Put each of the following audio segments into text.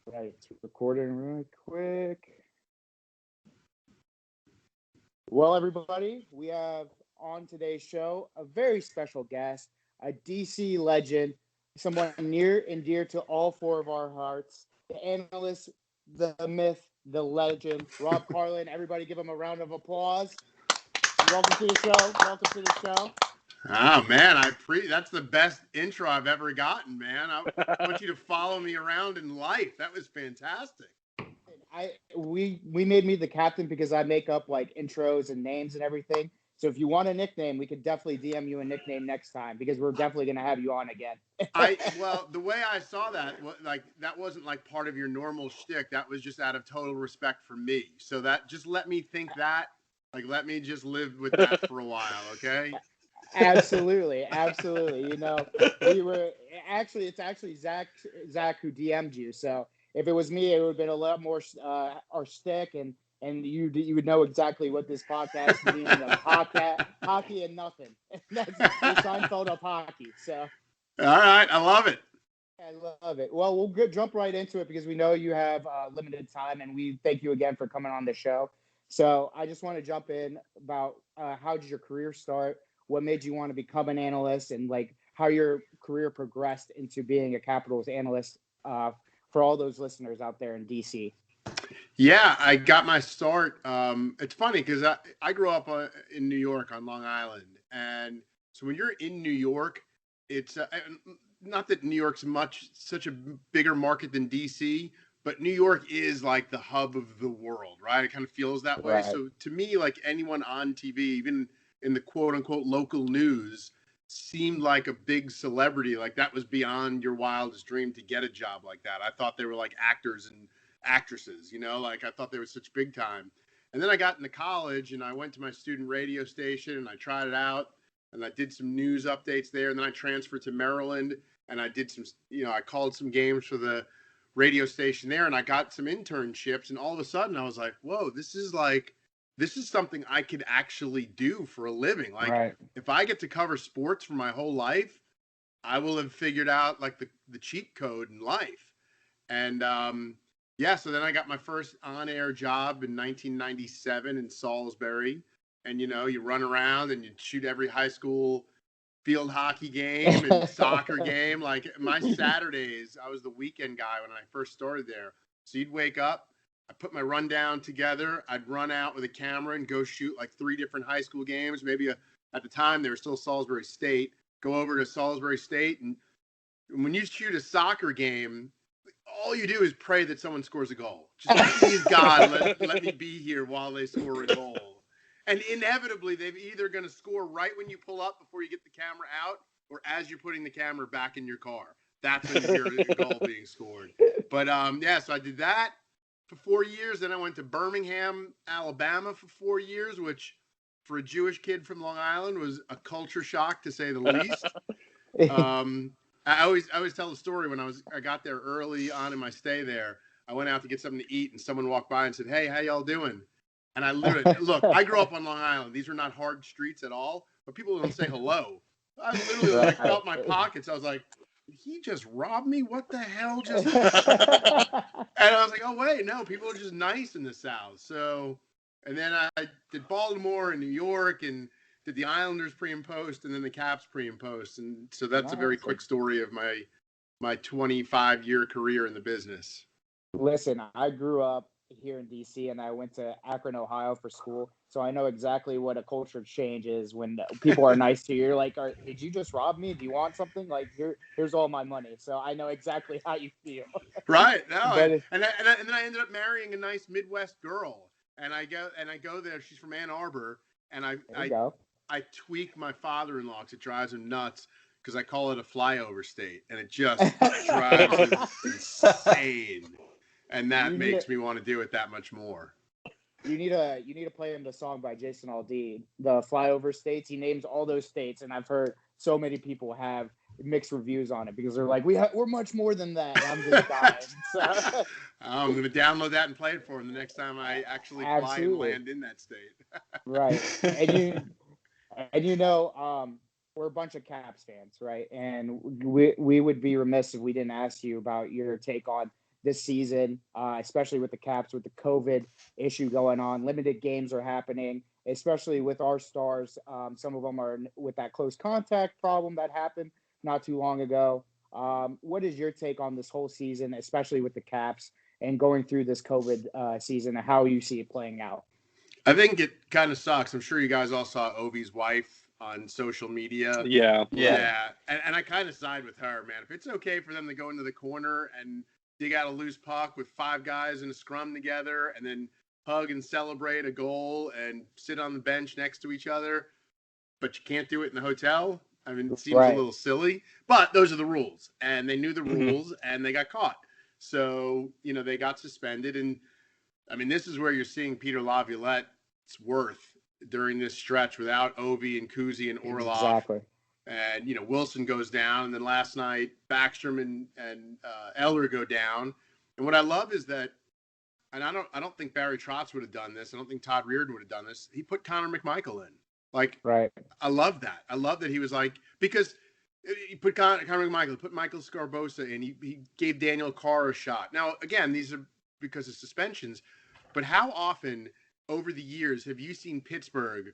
Right, it's recording real quick. Well, everybody, we have on today's show a very special guest, a DC legend, someone near and dear to all four of our hearts, the analyst, the myth, the legend, Rob Carlin. Everybody give him a round of applause. Welcome to the show. Welcome to the show. Oh man, that's the best intro I've ever gotten, man. I want you to follow me around in life. That was fantastic. We made me the captain because I make up like intros and names and everything. So if you want a nickname, we could definitely DM you a nickname next time because we're definitely gonna have you on again. Well, the way I saw that, like that wasn't like part of your normal shtick. That was just out of total respect for me. So that just let me think that, like, let me just live with that for a while, okay? Absolutely, absolutely. We were it's actually Zach who DM'd you. So if it was me, it would have been a lot more our stick, and you would know exactly what this podcast means of hockey and nothing. That's the Seinfeld of hockey. So All right, I love it. I love it. Well, we'll jump right into it because we know you have limited time, and we thank you again for coming on the show. So I just want to jump in about how did your career start? What made you want to become an analyst, and like how your career progressed into being a Capitals analyst for all those listeners out there in DC. Yeah, I got my start. It's funny because I grew up in New York on Long Island. And so when you're in New York, it's not that New York's such a bigger market than DC, but New York is like the hub of the world, right? It kind of feels that way. Right. So to me, like anyone on TV, even in the quote unquote local news, seemed like a big celebrity. Like that was beyond your wildest dream to get a job like that. I thought they were like actors and actresses, like I thought they were such big time. And then I got into college and I went to my student radio station and I tried it out and I did some news updates there. And then I transferred to Maryland and I did some, I called some games for the radio station there and I got some internships. And all of a sudden I was like, whoa, this is something I could actually do for a living. Like Right. if I get to cover sports for my whole life, I will have figured out like the cheat code in life. And yeah, so then I got my first on-air job in 1997 in Salisbury. And, you run around and you shoot every high school field hockey game and soccer game. Like my Saturdays, I was the weekend guy when I first started there. So you'd wake up, I put my rundown together. I'd run out with a camera and go shoot like 3 different high school games. Maybe at the time, they were still Salisbury State. Go over to Salisbury State. And when you shoot a soccer game, all you do is pray that someone scores a goal. Just like, please God, let me be here while they score a goal. And inevitably, they're either going to score right when you pull up before you get the camera out, or as you're putting the camera back in your car. That's when you hear a goal being scored. But yeah, so I did that for 4 years. Then I went to Birmingham, Alabama for 4 years, which for a Jewish kid from Long Island was a culture shock to say the least. I always tell the story when I got there early on in my stay there. I went out to get something to eat and someone walked by and said, "Hey, how y'all doing?" And I literally, look, I grew up on Long Island. These are not hard streets at all, but people don't say hello. I literally like felt my pockets. I was like, did he just rob me? What the hell just happened? And I was like, oh wait, no, people are just nice in the South. So, and then I did Baltimore and New York and did the Islanders pre and post, and then the Caps pre and post, and so that's a very quick story of my 25-year career in the business. Listen, I grew up here in DC and I went to Akron, Ohio for school. So I know exactly what a culture change is when people are nice to you. You're like, did you just rob me? Do you want something? Like, here's all my money. So I know exactly how you feel. Right. No. But And then I ended up marrying a nice Midwest girl. And I go there. She's from Ann Arbor. And I tweak my father-in-law because it drives him nuts because I call it a flyover state. And it just drives him insane. And that makes me want to do it that much more. You need to play him the song by Jason Aldean, the Flyover States. He names all those states, and I've heard so many people have mixed reviews on it because they're like, we're much more than that. I'm just dying. So. I'm going to download that and play it for him the next time I actually fly and land in that state. Right, and we're a bunch of Caps fans, right? And we would be remiss if we didn't ask you about your take on this season, especially with the Caps, with the COVID issue going on. Limited games are happening, especially with our stars. Some of them are with that close contact problem that happened not too long ago. What is your take on this whole season, especially with the Caps and going through this COVID season, and how you see it playing out? I think it kind of sucks. I'm sure you guys all saw Ovi's wife on social media. Yeah. Yeah. And I kind of side with her, man. If it's okay for them to go into the corner and dig out a loose puck with 5 guys in a scrum together and then hug and celebrate a goal and sit on the bench next to each other, but you can't do it in the hotel, I mean, it seems a little silly, but those are the rules. And they knew the rules and they got caught. So, they got suspended. And, I mean, this is where you're seeing Peter Laviolette's worth during this stretch without Ovi and Kuzi and Orlov. Exactly. And, Wilson goes down. And then last night, Backstrom and Eller go down. And what I love is that, and I don't think Barry Trotz would have done this. I don't think Todd Reardon would have done this. He put Connor McMichael in. Right. I love that. I love that he was because he put Connor McMichael, put Michael Scarbosa in. He gave Daniel Carr a shot. Now, again, these are because of suspensions. But how often over the years have you seen Pittsburgh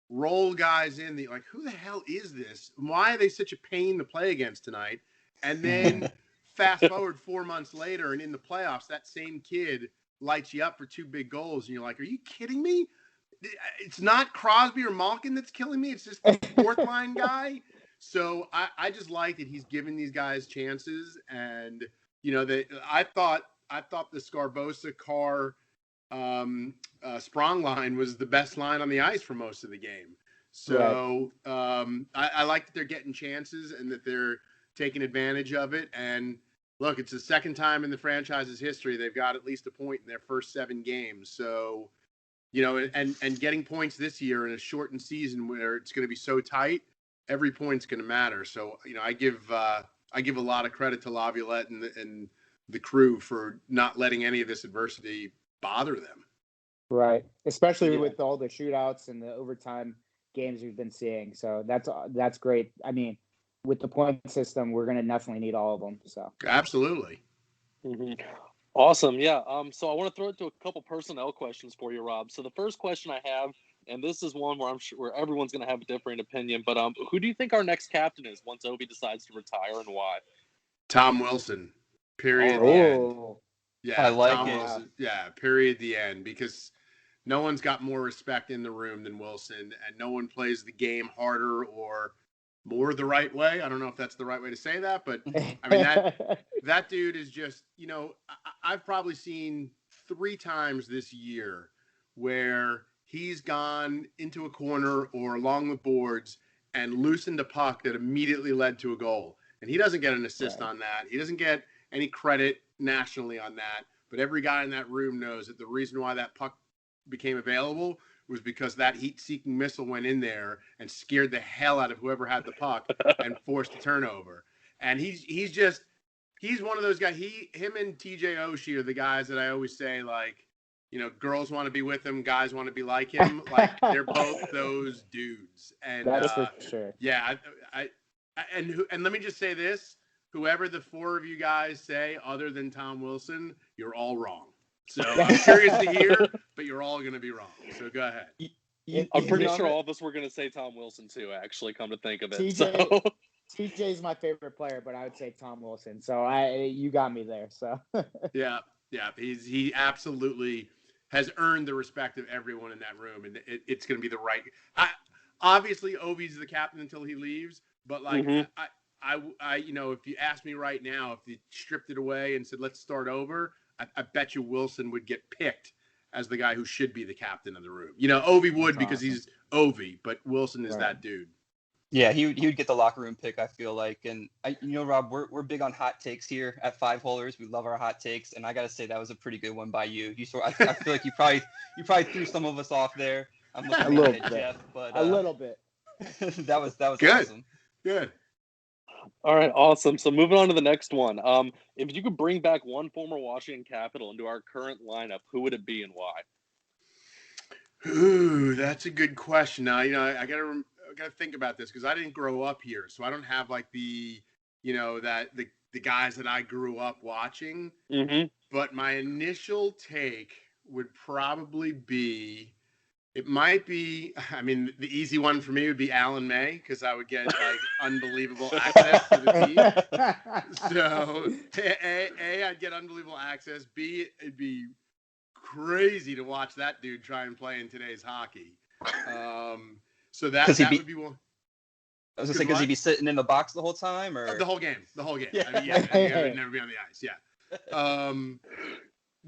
roll guys in who the hell is this? Why are they such a pain to play against tonight? And then fast forward 4 months later and in the playoffs, that same kid lights you up for 2 big goals. And you're like, are you kidding me? It's not Crosby or Malkin that's killing me. It's just the 4th line guy. So I just like that he's giving these guys chances. And, I thought the Scarbosa Carr Sprong line was the best line on the ice for most of the game. So I like that they're getting chances and that they're taking advantage of it. And look, it's the second time in the franchise's history they've got at least a point in their first 7 games. So, and getting points this year in a shortened season where it's going to be so tight, every point's going to matter. So, I give a lot of credit to Laviolette and the crew for not letting any of this adversity bother them. Right. Especially with all the shootouts and the overtime games we've been seeing. So that's great. I mean, with the point system, we're going to definitely need all of them. So absolutely. Mm-hmm. Awesome. Yeah. So I want to throw it to a couple personnel questions for you, Rob. So the first question I have, and this is one where I'm sure where everyone's going to have a different opinion, but who do you think our next captain is once Ovi decides to retire and why? Tom Wilson. Period. The end. Yeah, I like Tom it. Wilson, yeah, period. The end, because no one's got more respect in the room than Wilson, and no one plays the game harder or more the right way. I don't know if that's the right way to say that, but I mean that dude is just, I've probably seen 3 times this year where he's gone into a corner or along the boards and loosened a puck that immediately led to a goal. And he doesn't get an assist on that. He doesn't get any credit nationally on that. But every guy in that room knows that the reason why that puck became available was because that heat-seeking missile went in there and scared the hell out of whoever had the puck and forced a turnover. And he's one of those guys. Him and TJ Oshie are the guys that I always say, girls want to be with him, guys want to be like him. They're both those dudes. And that's for sure. Yeah, and let me just say this: whoever the 4 of you guys say, other than Tom Wilson, you're all wrong. So I'm curious to hear, but you're all going to be wrong. So go ahead. I'm pretty sure all of us were going to say Tom Wilson too. Actually, come to think of it, TJ is my favorite player, but I would say Tom Wilson. So you got me there. So yeah, he absolutely has earned the respect of everyone in that room, and it's going to be the right. Obviously, Ovi's the captain until he leaves, but I if you ask me right now, if you stripped it away and said let's start over, I bet you Wilson would get picked as the guy who should be the captain of the room. Ovi would because he's Ovi, but Wilson is that dude. Yeah, he would get the locker room pick, I feel like. And Rob, we're big on hot takes here at 5 Holers. We love our hot takes, and I gotta say that was a pretty good one by you. I feel like you probably threw some of us off there. I'm looking at Jeff, but a little bit. that was good. Awesome. Good. All right, awesome. So moving on to the next one. If you could bring back one former Washington Capital into our current lineup, who would it be and why? Ooh, that's a good question. Now, I gotta think about this because I didn't grow up here, so I don't have the the guys that I grew up watching. Mm-hmm. But my initial take would probably be, it might be, I mean, the easy one for me would be Alan May, because I would get like unbelievable access to the team. So A, I'd get unbelievable access. B, it'd be crazy to watch that dude try and play in today's hockey. So that would be one. I was gonna say, because he'd be sitting in the box the whole time, or the whole game. Yeah. I mean, yeah, he'd never be on the ice. Yeah.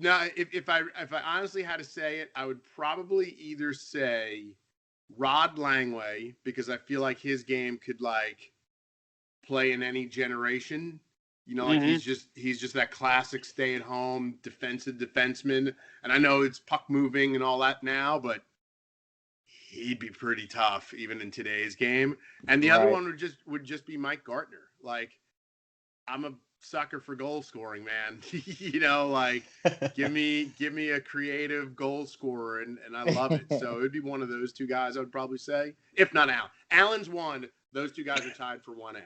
Now, if I honestly had to say it, I would probably either say Rod Langway, because I feel like his game could like play in any generation. You know, like he's just that classic stay-at-home defensive defenseman. And I know it's puck moving and all that now, but he'd be pretty tough even in today's game. And the other one would just be Mike Gartner. Like, I'm a sucker for goal scoring, man. You know, like give me a creative goal scorer, and I love it. So it'd be one of those two guys, I would probably say, if not Allen. Allen's one. Those two guys are tied for 1A.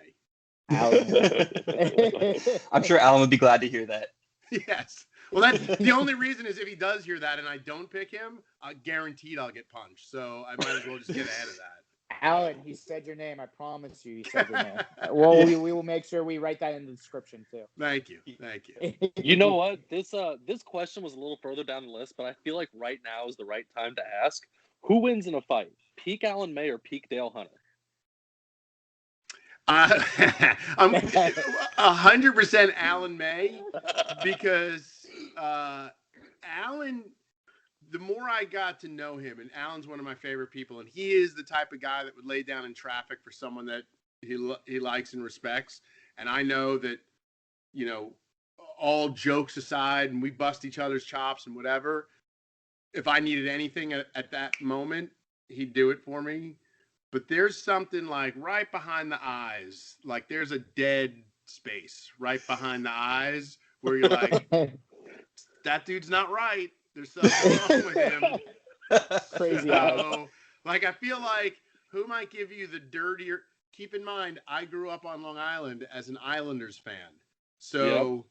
I'm sure Alan would be glad to hear that. Yes. Well, that's the only reason is if he does hear that and I don't pick him, guaranteed I'll get punched. So I might as well just get ahead of that. Alan, he said your name. I promise you, he said your name. Well, we will make sure we write that in the description too. Thank you. You know what? This question was a little further down the list, but I feel like right now is the right time to ask: who wins in a fight, peak Alan May or peak Dale Hunter? I'm 100% Alan May, because Alan, the more I got to know him, and Alan's one of my favorite people, and he is the type of guy that would lay down in traffic for someone that he likes and respects. And I know that, you know, all jokes aside, and we bust each other's chops and whatever, if I needed anything at that moment, he'd do it for me. But there's something like right behind the eyes, like there's a dead space right behind the eyes where you're like, that dude's not right. There's something wrong with him. Crazy eyes. Like, I feel like, who might give you the dirtier? Keep in mind, I grew up on Long Island as an Islanders fan. So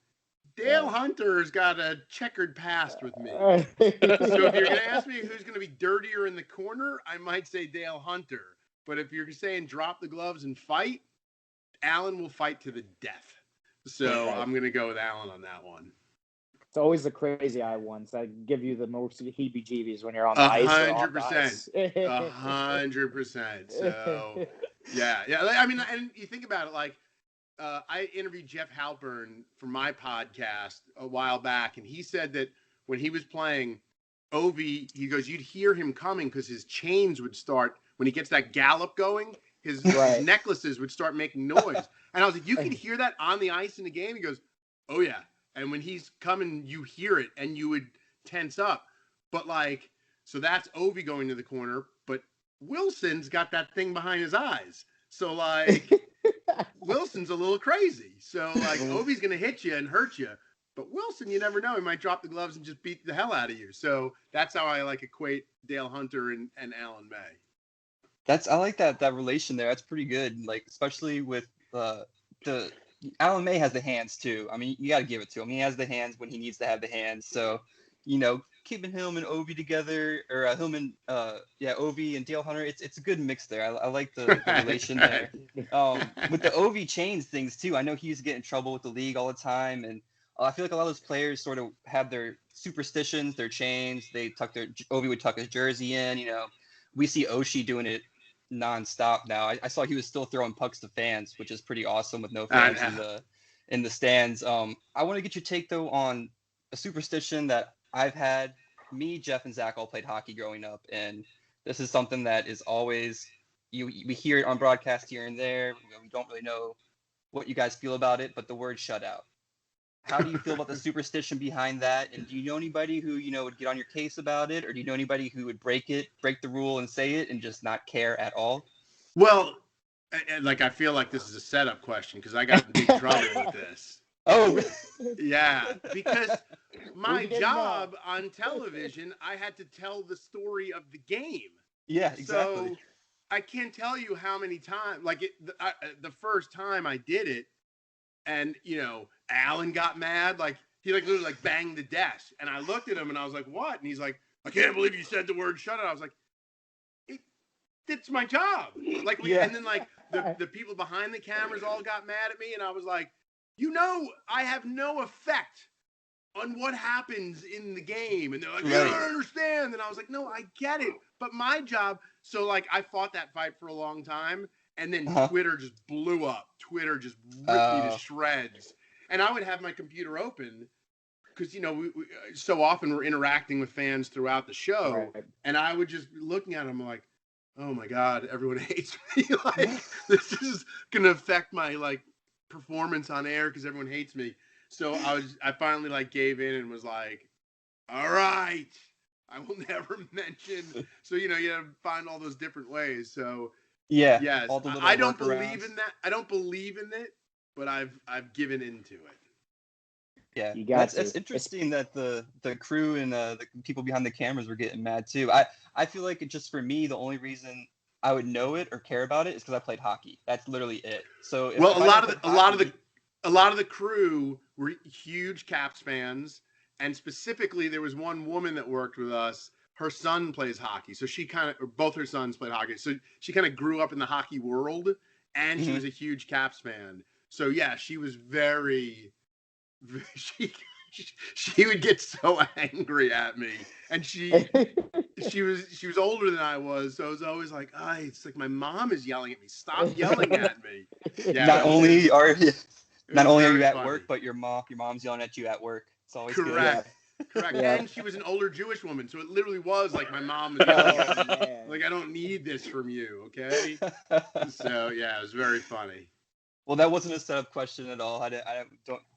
Dale Hunter's got a checkered past with me. So if you're going to ask me who's going to be dirtier in the corner, I might say Dale Hunter. But if you're saying drop the gloves and fight, Alan will fight to the death. So I'm going to go with Alan on that one. It's always the crazy eye ones that give you the most heebie-jeebies when you're on the ice. 100%. 100%. So, yeah. I mean, and you think about it, like, I interviewed Jeff Halpern for my podcast a while back, and he said that when he was playing Ovi, he goes, you'd hear him coming because his chains would start, when he gets that gallop going, his necklaces would start making noise. And I was like, you can hear that on the ice in the game? He goes, oh, yeah. And when he's coming, you hear it, and you would tense up. But, like, so that's Ovi going to the corner, but Wilson's got that thing behind his eyes. So, like, Wilson's a little crazy. So, like, Ovi's going to hit you and hurt you. But Wilson, you never know. He might drop the gloves and just beat the hell out of you. So that's how I, like, equate Dale Hunter and Alan May. I like that relation there. That's pretty good. Like, especially with the Alan May has the hands too. I mean, you got to give it to him. He has the hands when he needs to have the hands. So, you know, keeping him and Ovi together, or him and Ovi and Dale Hunter, it's a good mix there. I like the relation there. With the Ovi chains things too, I know he used to get in trouble with the league all the time, and I feel like a lot of those players sort of have their superstitions, their chains. Ovi would tuck his jersey in. You know, we see Oshie doing it nonstop now. I saw he was still throwing pucks to fans, which is pretty awesome with no fans in the stands. I want to get your take though on a superstition that I've had. Me, Jeff, and Zach all played hockey growing up, and this is something that is always we hear it on broadcast here and there. We don't really know what you guys feel about it, but the word shutout. How do you feel about the superstition behind that? And do you know anybody who, you know, would get on your case about it? Or do you know anybody who would break the rule and say it and just not care at all? Well, like, I feel like this is a setup question because I got in big trouble with this. Oh, yeah. Because my job on television, I had to tell the story of the game. Yeah, exactly. So I can't tell you how many times, like the first time I did it, And, Alan got mad. Like, he like literally like banged the desk. And I looked at him and I was like, what? And he's like, I can't believe you said the word shut it. I was like, it's my job. Like, and then like the people behind the cameras all got mad at me. And I was like, I have no effect on what happens in the game. And they're like, you don't understand. And I was like, no, I get it. But my job. So like, I fought that fight for a long time. And then Twitter just blew up. Twitter just ripped me to shreds. And I would have my computer open because, we so often we're interacting with fans throughout the show. Right. And I would just be looking at them like, oh my God, everyone hates me. Like, this is going to affect my like performance on air because everyone hates me. So I finally like gave in and was like, all right, I will never mention. So, you have to find all those different ways. So, yes, I don't believe in that. I don't believe in it, but I've given into it. Yeah, that's interesting that the crew and the people behind the cameras were getting mad too. I feel like just for me, the only reason I would know it or care about it is because I played hockey. That's literally it. So a lot of the crew were huge Caps fans, and specifically there was one woman that worked with us. Her son plays hockey, so both her sons played hockey. So she kind of grew up in the hockey world, and she was a huge Caps fan. So yeah, she was very. She would get so angry at me, and she was older than I was, so I was always like, it's like my mom is yelling at me. Stop yelling at me. Yeah, not only are you at work, but your mom's yelling at you at work. It's always correct. Good. Correct. Yeah. And she was an older Jewish woman, so it literally was like my mom was yelling at me, like, I don't need this from you, okay? So yeah, it was very funny. Well, that wasn't a setup question at all. I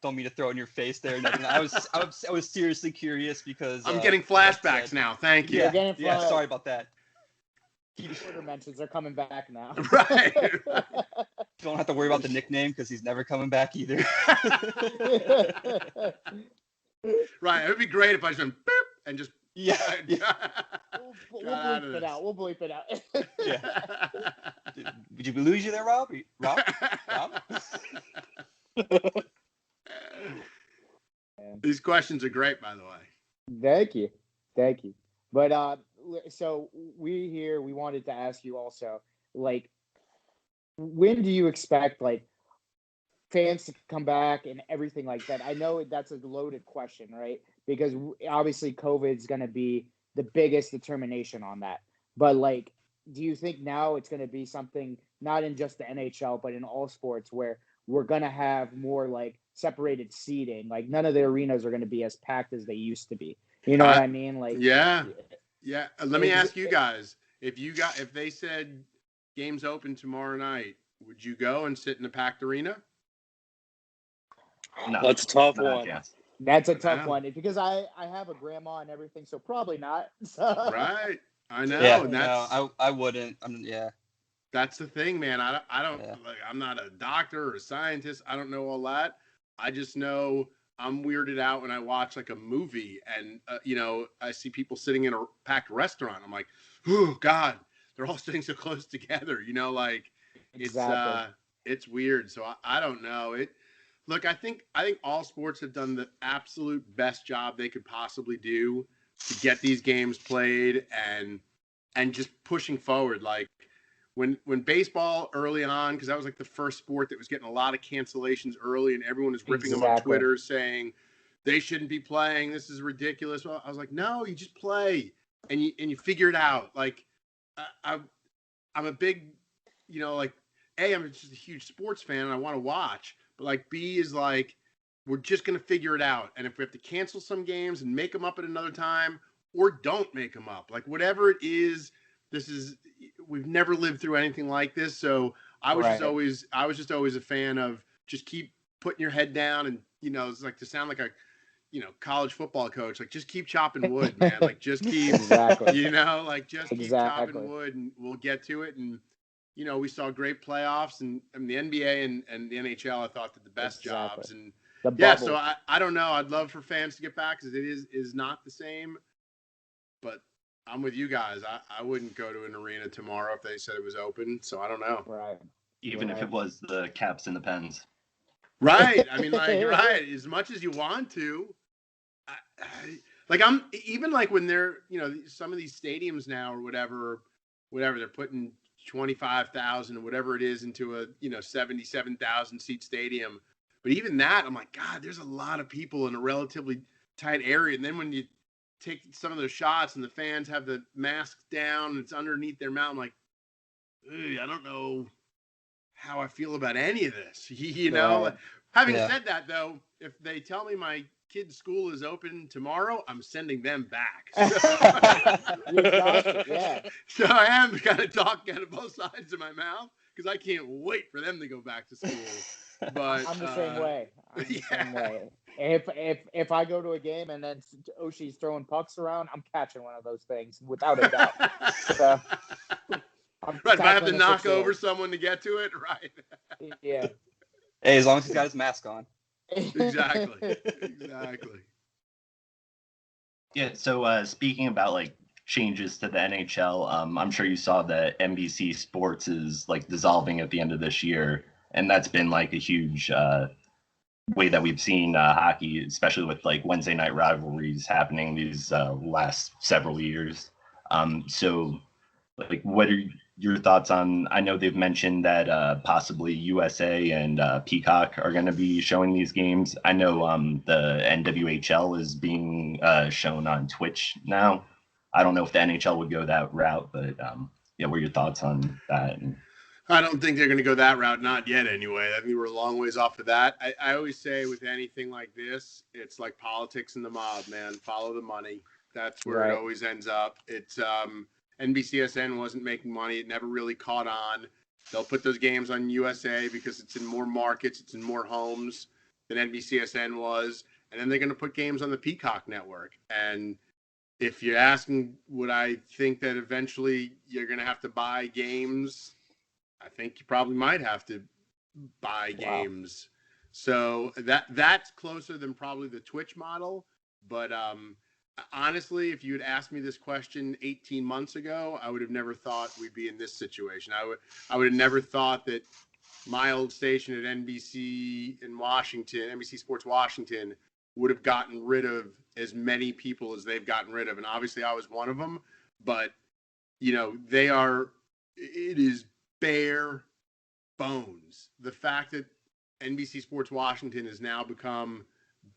don't mean to throw it in your face there. I was seriously curious because I'm getting flashbacks now. Thank you. Yeah. Sorry about that. Twitter mentions are coming back now. Right. Don't have to worry about the nickname because he's never coming back either. Right. It would be great if I just went boop and just We'll bleep it out. We'll bleep it out. Yeah. Did we lose you there, Rob? Rob? These questions are great, by the way. Thank you. But so we wanted to ask you also, like, when do you expect like fans to come back and everything like that? I know that's a loaded question, right? Because obviously COVID is going to be the biggest determination on that. But like, do you think now it's going to be something not in just the NHL, but in all sports where we're going to have more like separated seating? Like none of the arenas are going to be as packed as they used to be. You know what I mean? Like, yeah. Let me ask you guys, if they said games open tomorrow night, would you go and sit in a packed arena? No, that's a tough one. That's a tough one because I have a grandma and everything, so probably not. Right. I know. Yeah, I wouldn't. That's the thing, man. I don't like. I'm not a doctor or a scientist. I don't know all that. I just know I'm weirded out when I watch like a movie and I see people sitting in a packed restaurant. I'm like, oh God, they're all sitting so close together. Like exactly. It's weird. So I don't know it. Look, I think all sports have done the absolute best job they could possibly do to get these games played and just pushing forward. Like when baseball early on, because that was like the first sport that was getting a lot of cancellations early, and everyone was ripping them on Twitter saying they shouldn't be playing. This is ridiculous. Well, I was like, no, you just play and you figure it out. Like I'm a big, like I'm just a huge sports fan and I want to watch. But like B is like, we're just going to figure it out. And if we have to cancel some games and make them up at another time or don't make them up, like whatever it is, we've never lived through anything like this. So I was just always a fan of just keep putting your head down and, it's like to sound like a, college football coach, like just keep chopping wood, man. Like just keep, keep chopping wood and we'll get to it. And, we saw great playoffs and the NBA and the NHL, I thought, did the best jobs. And so I don't know. I'd love for fans to get back because it is not the same. But I'm with you guys. I wouldn't go to an arena tomorrow if they said it was open. So I don't know. Right. Even if it was the Caps and the Pens. Right. I mean, like, right. As much as you want to, like I'm even like when they're some of these stadiums now or whatever they're putting 25,000 or whatever it is into a 77,000 seat stadium. But even that, I'm like, God, there's a lot of people in a relatively tight area. And then when you take some of those shots and the fans have the masks down and it's underneath their mouth, I'm like, I don't know how I feel about any of this. Right. Having Yeah. said that, though, if they tell me my kid's school is open tomorrow, I'm sending them back. You got it, yeah. So I am kind of talking out of both sides of my mouth because I can't wait for them to go back to school. But I'm the same way. I'm the yeah. same way. If I go to a game and then Oshi's throwing pucks around, I'm catching one of those things without a doubt. So I'm Right, if I have to tackling it for knock sure. over someone to get to it, right? Yeah. Hey, as long as he's got his mask on. Exactly. Yeah. So speaking about like changes to the NHL, I'm sure you saw that NBC Sports is like dissolving at the end of this year, and that's been like a huge way that we've seen hockey, especially with like Wednesday night rivalries happening these last several years. So like, what are your thoughts on? I know they've mentioned that possibly USA and Peacock are going to be showing these games. I know the NWHL is being shown on Twitch now. I don't know if the NHL would go that route, but yeah, what are your thoughts on that? I don't think they're going to go that route, not yet anyway. I think we're a long ways off of that. I always say with anything like this, it's like politics and the mob, man. Follow the money. That's where Right. it always ends up. It's NBCSN wasn't making money. It never really caught on. They'll put those games on USA because it's in more markets, it's in more homes than NBCSN was. And then they're going to put games on the Peacock network. And if you're asking, would I think that eventually you're going to have to buy games? I think you probably might have to buy games. So that's closer than probably the Twitch model. But honestly, if you had asked me this question 18 months ago, I would have never thought we'd be in this situation. I would have never thought that my old station at NBC in Washington, NBC Sports Washington, would have gotten rid of as many people as they've gotten rid of. And obviously I was one of them, but it is bare bones. The fact that NBC Sports Washington has now become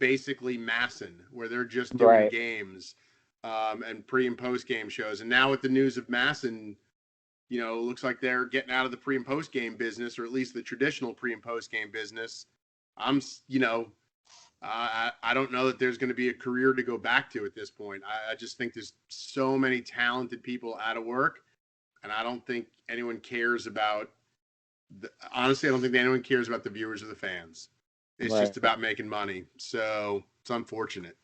basically Masson, where they're just doing Right. games and pre and post game shows. And now with the news of Masson, it looks like they're getting out of the pre and post game business, or at least the traditional pre and post game business. I don't know that there's going to be a career to go back to at this point. I just think there's so many talented people out of work, and I don't think anyone cares about honestly, I don't think anyone cares about the viewers or the fans. It's Right. just about making money. So it's unfortunate.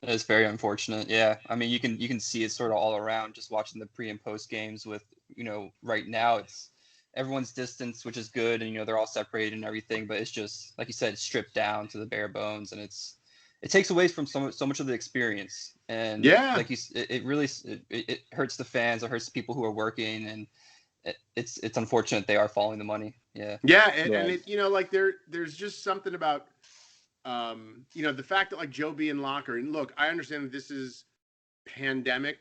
It's very unfortunate. Yeah. I mean, you can see it sort of all around just watching the pre and post games with, right now it's everyone's distance, which is good. And, they're all separated and everything, but it's just, like you said, stripped down to the bare bones, and it takes away from so much of the experience. And yeah, like it really hurts the fans. It hurts the people who are working, and it's unfortunate they are following the money. Yeah. Yeah. And it, like there's just something about, the fact that like Joe being locker, and look, I understand that this is pandemic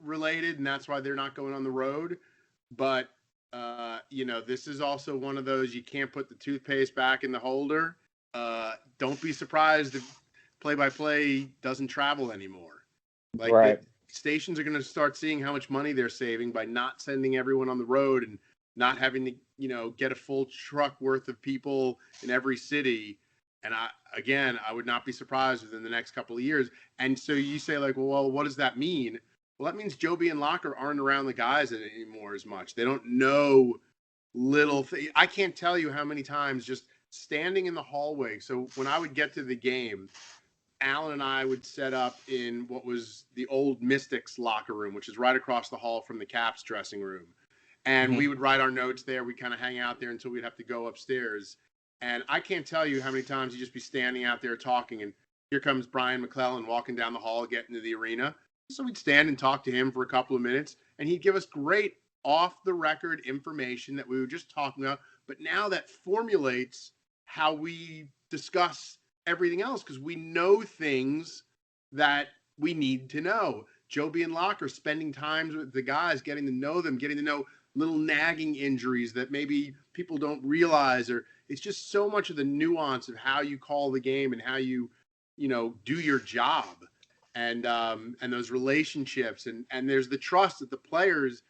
related and that's why they're not going on the road. But, this is also one of those, you can't put the toothpaste back in the holder. Don't be surprised if play-by-play doesn't travel anymore. Like Right. the stations are going to start seeing how much money they're saving by not sending everyone on the road and not having to, get a full truck worth of people in every city. And I would not be surprised within the next couple of years. And so you say like, well, what does that mean? Well, that means Joby and Locker aren't around the guys anymore as much. They don't know little things. I can't tell you how many times just standing in the hallway. So when I would get to the game, Alan and I would set up in what was the old Mystics locker room, which is right across the hall from the Caps dressing room. And we would write our notes there. We'd kind of hang out there until we'd have to go upstairs. And I can't tell you how many times you just be standing out there talking, and here comes Brian McClellan walking down the hall, getting to the arena. So we'd stand and talk to him for a couple of minutes, and he'd give us great off-the-record information that we were just talking about. But now that formulates how we discuss everything else, because we know things that we need to know. Joby and Locker spending time with the guys, getting to know them, getting to know little nagging injuries that maybe people don't realize, or it's just so much of the nuance of how you call the game and how you do your job, and those relationships, and there's the trust that the players,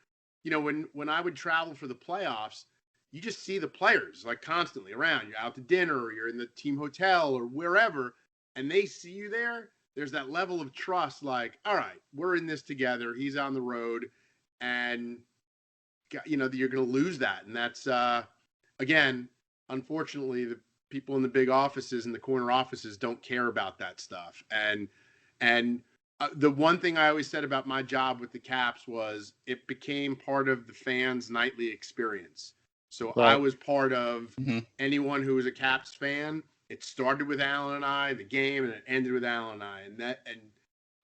when I would travel for the playoffs, you just see the players like constantly around. You're out to dinner, or you're in the team hotel or wherever, and they see you there. There's that level of trust, like, all right, we're in this together. He's on the road, and you're going to lose that. And that's, again, unfortunately, the people in the big offices and the corner offices don't care about that stuff. And the one thing I always said about my job with the Caps was it became part of the fans' nightly experience. So Right. I was part of anyone who was a Caps fan. It started with Alan and I, the game, and it ended with Alan and I.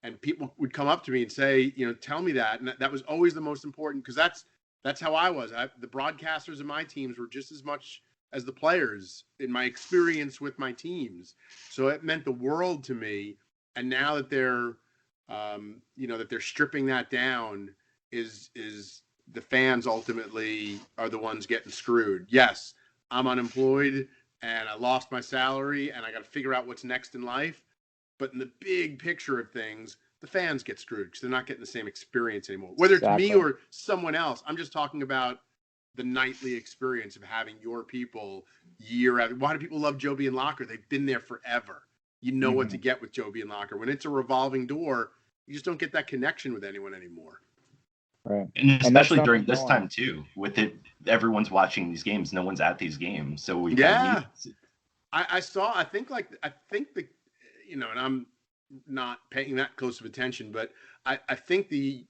And people would come up to me and say, tell me that. And that was always the most important, because that's how I was. The broadcasters of my teams were just as much as the players in my experience with my teams. So it meant the world to me. And now that they're, that they're stripping that down, is the fans ultimately are the ones getting screwed. Yes, I'm unemployed and I lost my salary and I got to figure out what's next in life. But in the big picture of things, the fans get screwed because they're not getting the same experience anymore. Whether it's me or someone else, I'm just talking about the nightly experience of having your people year after. Why do people love Joby and Locker? They've been there forever. You know what to get with Joby and Locker. When it's a revolving door, you just don't get that connection with anyone anymore. Right. And especially during this time too, with it, everyone's watching these games. No one's at these games, so we I think the, and I'm not paying that close of attention, but I think the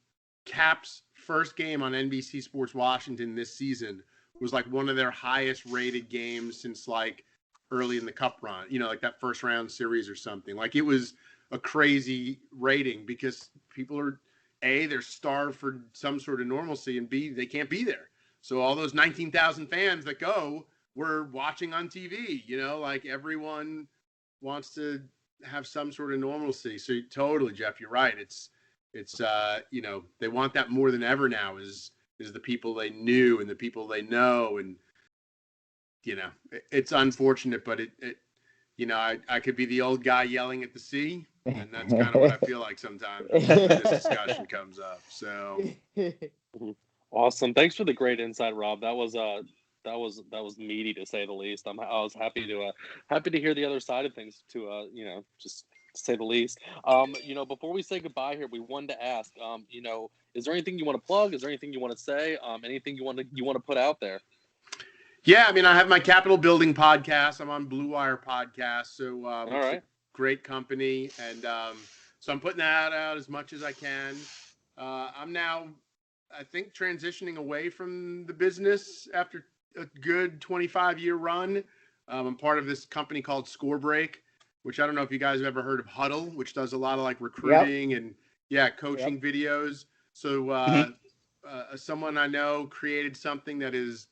Caps' first game on NBC Sports Washington this season was like one of their highest rated games since like early in the Cup run, like that first round series or something. Like, it was a crazy rating because people are, A, they're starved for some sort of normalcy, and B, they can't be there. So all those 19,000 fans that go were watching on TV, like everyone wants to have some sort of normalcy. So totally, Jeff, you're right. It's they want that more than ever now, is the people they knew and the people they know. And, it's unfortunate, but I could be the old guy yelling at the sea, and that's kind of what I feel like sometimes when this discussion comes up. So awesome. Thanks for the great insight, Rob. That was meaty, to say the least. I was happy to hear the other side of things, to just to say the least. Before we say goodbye here, we wanted to ask, is there anything you want to plug? Is there anything you want to say? Anything you want to put out there? Yeah, I mean, I have my Capitol Building podcast. I'm on Blue Wire podcast, so all right, it's a great company, and so I'm putting that out as much as I can. I'm now, I think, transitioning away from the business after a good 25-year run. I'm part of this company called Score Break, which I don't know if you guys have ever heard of Huddle, which does a lot of like recruiting and coaching videos. So someone I know created something that is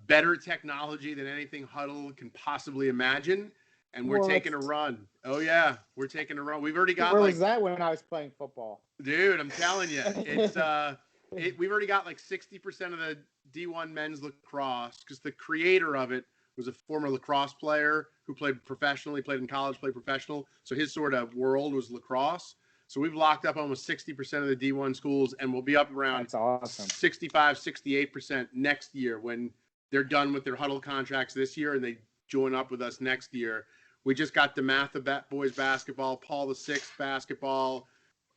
better technology than anything Huddle can possibly imagine, and we're taking a run. Oh yeah, we're taking a run. We've already got. Where was that when I was playing football? Dude, I'm telling you, it's we've already got like 60% of the D1 men's lacrosse, because the creator of it was a former lacrosse player who played professionally, played in college, played professional. So his sort of world was lacrosse. So we've locked up almost 60% of the D1 schools, and we'll be up around 65, 68% next year when they're done with their Huddle contracts this year and they join up with us next year. We just got DeMatha boys basketball, Paul VI basketball.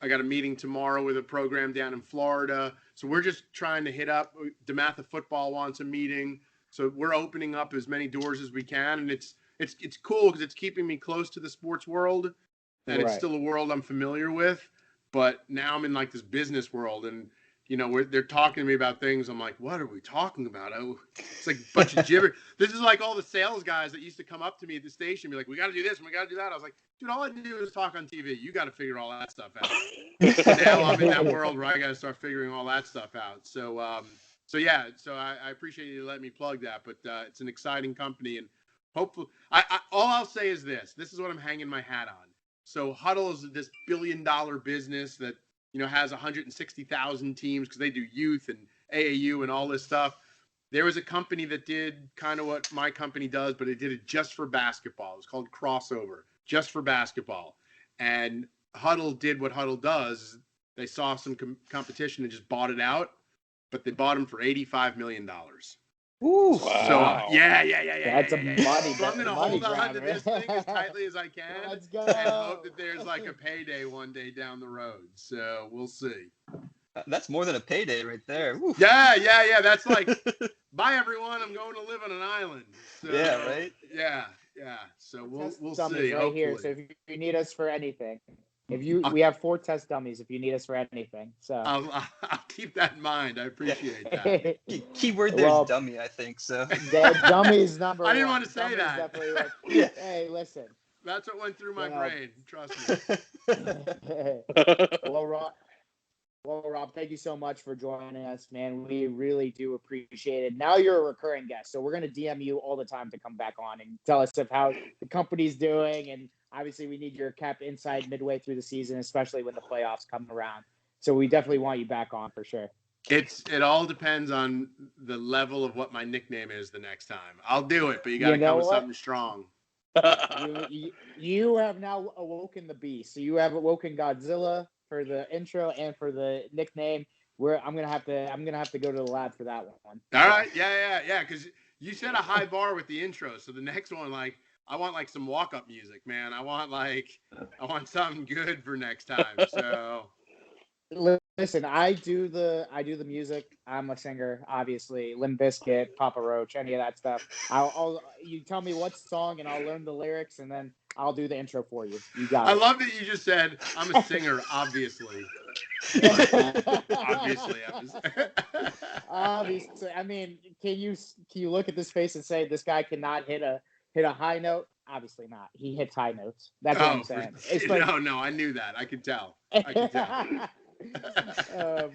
I got a meeting tomorrow with a program down in Florida. So we're just trying to hit up. DeMatha football wants a meeting. So we're opening up as many doors as we can. And it's cool because it's keeping me close to the sports world. And it's still a world I'm familiar with. But now I'm in like this business world, and they're talking to me about things. I'm like, what are we talking about? Oh, it's like a bunch of gibber. This is like all the sales guys that used to come up to me at the station and be like, we got to do this and we got to do that. I was like, dude, all I do is talk on TV. You got to figure all that stuff out. Now I'm in that world where I got to start figuring all that stuff out. So I appreciate you letting me plug that. But it's an exciting company, and Hopefully, all I'll say is this. This is what I'm hanging my hat on. So Huddle is this billion-dollar business that has 160,000 teams because they do youth and AAU and all this stuff. There was a company that did kind of what my company does, but it did it just for basketball. It was called Crossover, just for basketball. And Huddle did what Huddle does. They saw some competition and just bought it out, but they bought them for $85 million. Ooh, wow. So yeah. That's a money. So I'm gonna money hold on to grabber. this thing as tightly as I can, Let's go. and hope that there's like a payday one day down the road. So we'll see. that's more than a payday right there. Ooh. Yeah. That's like, bye everyone. I'm going to live on an island. So, Yeah, right? Yeah. So we'll Test see. dummies right here. Hopefully. So if you need us for anything, we have 4 test dummies if you need us for anything. So I'll keep that in mind. I appreciate that. Keyword there is dummy, I think. So dummies number. I didn't one. want to say Dummies that. definitely like, Hey, listen. That's what went through my brain. Trust me. Well, Rob, thank you so much for joining us, man. We really do appreciate it. Now you're a recurring guest, so we're going to DM you all the time to come back on and tell us of how the company's doing. And obviously, we need your cap insight midway through the season, especially when the playoffs come around. So we definitely want you back on for sure. It all depends on the level of what my nickname is the next time. I'll do it, but you got to come with something strong. You have now awoken the beast. So you have awoken Godzilla for the intro and for the nickname. I'm gonna have to go to the lab for that one. All right, yeah. Because you set a high bar with the intro, so the next one, like, I want like some walk-up music, man. I want something good for next time. So listen, I do the music. I'm a singer, obviously. Limp Bizkit, Papa Roach, any of that stuff. You tell me what song and I'll learn the lyrics and then I'll do the intro for you. You got it. I love that you just said I'm a singer, obviously. Obviously. Obviously. I mean, can you look at this face and say this guy cannot hit a high note? Obviously not. He hits high notes. That's what I'm saying. No, I knew that. I could tell.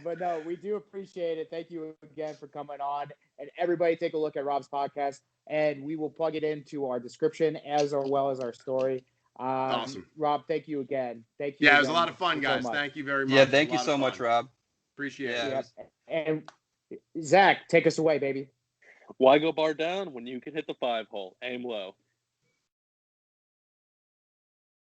But no, we do appreciate it. Thank you again for coming on. And everybody take a look at Rob's podcast, and we will plug it into our description as well as our story. Awesome. Rob, thank you again. Thank you. Yeah, again it was a lot of fun, guys. So thank you very much. Yeah, thank you so much, Rob. Appreciate it. Yep. And Zach, take us away, baby. Why go bar down when you can hit the 5 hole? Aim low.